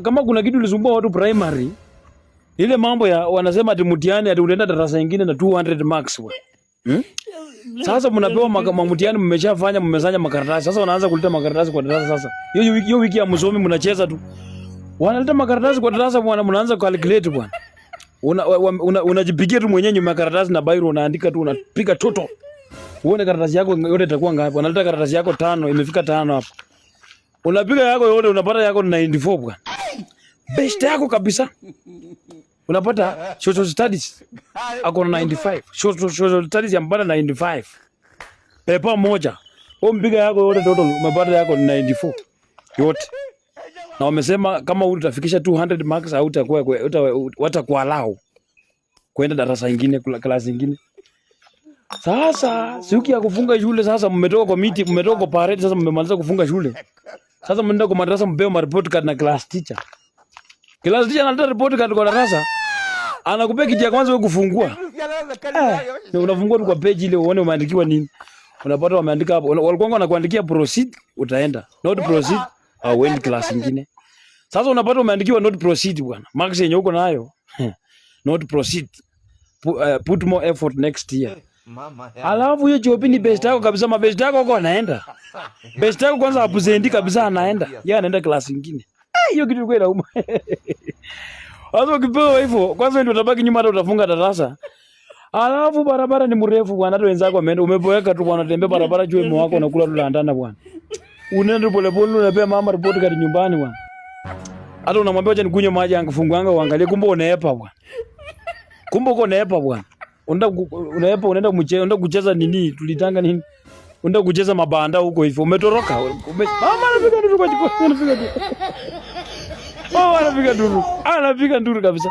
Kama kuna kitu lisumbua watu primary, ile mambo ya wanasema ati mtihani ati unaenda darasa lingine na 200 marks bwana. Sasa mnapewa mtihani mmeshafanya mmesanya makaratasi. Sasa wanaanza kuleta makaratasi kwa darasa sasa. Hiyo wiki ya msomi mnacheza tu. Wanaleta makaratasi kwa darasa bwana, mnaanza calculate bwana. Unajipigia tu mwenyewe nyuma karatasi na biro unaandika tu unapiga toto. Uone karatasi yako yote itakuwa ngapi. Wanaleta karatasi yako 5 imefika 5 hapo. Unapiga yako yote unapata yako 94 bwana. Best yako kabisa. Unapata social studies ako na 95. Social studies yampata 95. Pepa moja. Mpiga yako yote total umepata yako 94. Yote. Na wamesema kama utafikisha 200 marks au watakuallow kwenda darasa lingine klasi nyingine. Sasa siku ya kufunga shule sasa mmetoka kwa miti, mmetoka kwa parade sasa mmemaliza kufunga shule. Sasa mnaenda kwa madrasa mpewa report card na class teacher. Class teacher analeta report card kwa darasa. Anakupea kitu ya kwanza wewe kufungua. Unafungua tu kwa page ile uone umeandikiwa nini. Unapata wameandika hapo. Walikuwa wanakuandikia proceed utaenda. Not proceed au end class nyingine. Sasa unapata umeandikiwa not proceed bwana. Marks yenye uko nayo. Not proceed. Put more effort next year. Alafu hiyo job ni best yako kabisa, mabest yako uko anaenda. Best yako kwanza apuzendi kabisa anaenda. Yeye anaenda class nyingine. Hiyo kitu kwenda uma. Sasa ukipewa hivyo, kwanza ndio utabaki nyuma hata utafunga darasa. Alafu barabara ni mrefu bwana, hata wenzako wameenda, umeboeka tu bwana, tembea barabara juu emo wako unakula tu landana bwana. Unaenda pole pole unapea mama report kadi nyumbani bwana. Hata unamwambia acha nikunywe maji angefunguanga uangalie kumbe unaepa bwana. Kumbe uko unaepa bwana. Unaepa unaenda kucheza nini? Tulitanga nini? Unaenda kucheza mabanda huko hivyo. Umetoroka. Mama anapiga nduru kwa jiko. Anapiga nduru. Anapiga nduru kabisa.